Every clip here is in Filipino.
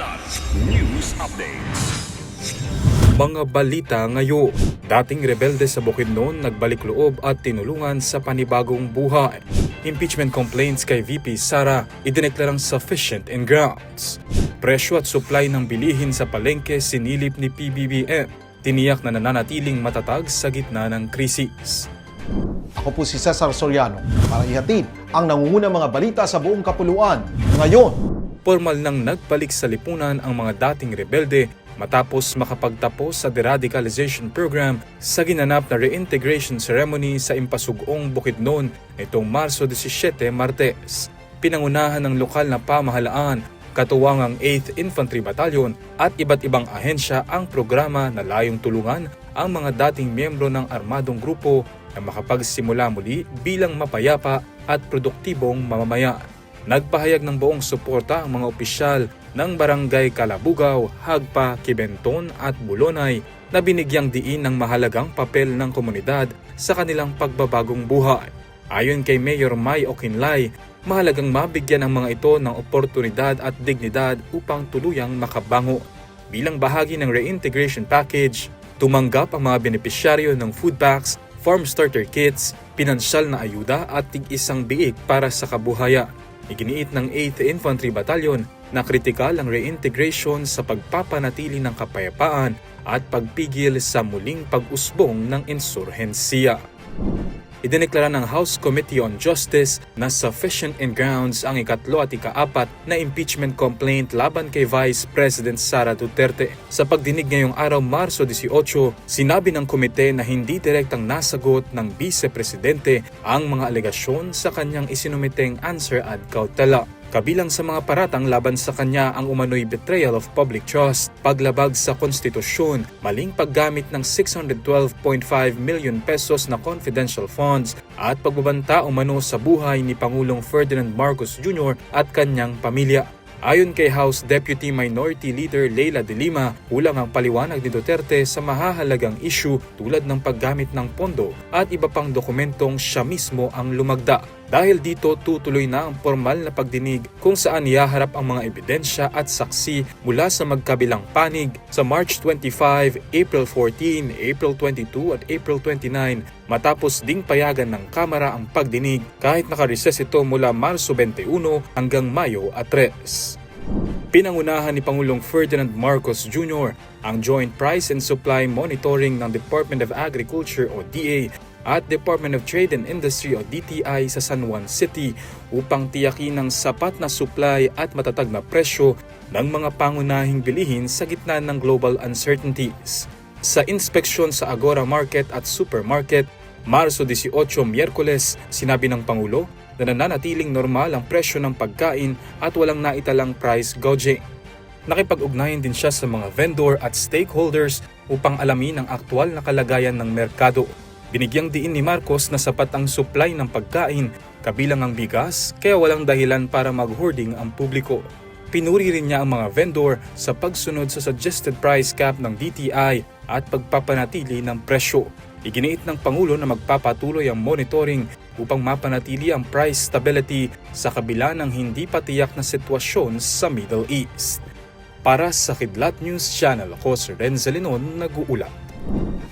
Kidlat News Updates. Mga balita ngayon. Dating rebelde sa Bukidnon nagbalik loob at tinulungan sa panibagong buhay. Impeachment complaints kay VP Sara idineklarang sufficient in grounds. Presyo at supply ng bilihin sa palengke sinilip ni PBBM. Tiniyak na nananatiling matatag sa gitna ng krisis. Ako po si Cesar Soriano para ihatid ang nangungunang mga balita sa buong kapuluan. Ngayon, Formal nang nagbalik sa lipunan ang mga dating rebelde matapos makapagtapos sa deradicalization program sa ginanap na reintegration ceremony sa Impasugong Bukidnon nitong Marso 17, Martes. Pinangunahan ng lokal na pamahalaan, katuwang ang 8th Infantry Battalion at iba't ibang ahensya ang programa na layong tulungan ang mga dating miyembro ng armadong grupo na makapagsimula muli bilang mapayapa at produktibong mamamayan. Nagpahayag ng buong suporta ang mga opisyal ng Barangay Kalabugaw, Hagpa, Kibenton at Bulonay na binigyang diin ng mahalagang papel ng komunidad sa kanilang pagbabagong buhay. Ayon kay Mayor May Okinlay, mahalagang mabigyan ang mga ito ng oportunidad at dignidad upang tuluyang makabango. Bilang bahagi ng reintegration package, tumanggap ang mga benepisyaryo ng food packs, farm starter kits, pinansyal na ayuda at tig-isang biik para sa kabuhayan. Iginiit ng 8th Infantry Battalion na kritikal ang reintegration sa pagpapanatili ng kapayapaan at pagpigil sa muling pag-usbong ng insurhensiya. Idineklara ng House Committee on Justice na sufficient in grounds ang ikatlo at ikaapat na impeachment complaint laban kay Vice President Sara Duterte. Sa pagdinig ngayong araw Marso 18, sinabi ng komite na hindi direktang nasagot ng Vice Presidente ang mga alegasyon sa kanyang isinumiteng answer ad cautela. Kabilang sa mga paratang laban sa kanya ang umano'y betrayal of public trust, paglabag sa konstitusyon, maling paggamit ng 612.5 million pesos na confidential funds at pagbabanta umano sa buhay ni Pangulong Ferdinand Marcos Jr. at kanyang pamilya. Ayon kay House Deputy Minority Leader Leila de Lima, kulang ang paliwanag ni Duterte sa mahahalagang issue tulad ng paggamit ng pondo at iba pang dokumentong siya mismo ang lumagda. Dahil dito tutuloy na ang formal na pagdinig kung saan ihaharap ang mga ebidensya at saksi mula sa magkabilang panig sa March 25, April 14, April 22 at April 29 matapos ding payagan ng Kamara ang pagdinig kahit nakareses ito mula Marso 21 hanggang Mayo 3. Pinangunahan ni Pangulong Ferdinand Marcos Jr. ang Joint Price and Supply Monitoring ng Department of Agriculture o DA at Department of Trade and Industry o DTI sa San Juan City upang tiyakin ang sapat na supply at matatag na presyo ng mga pangunahing bilihin sa gitna ng global uncertainties. Sa inspeksyon sa Agora Market at Supermarket, Marso 18, Miyerkules, sinabi ng Pangulo na nananatiling normal ang presyo ng pagkain at walang naitalang price gouging. Nakipag-ugnayan din siya sa mga vendor at stakeholders upang alamin ang aktwal na kalagayan ng merkado. Binigyang diin ni Marcos na sapat ang supply ng pagkain, kabilang ang bigas, kaya walang dahilan para mag-hoarding ang publiko. Pinuri rin niya ang mga vendor sa pagsunod sa suggested price cap ng DTI at pagpapanatili ng presyo. Iginiit ng Pangulo na magpapatuloy ang monitoring upang mapanatili ang price stability sa kabila ng hindi patiyak na sitwasyon sa Middle East. Para sa Kidlat News Channel, ako si Renzo Linon, nag-uulat.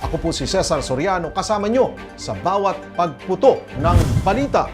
ako po si Cesar Soriano kasama nyo sa bawat pagputo ng balita.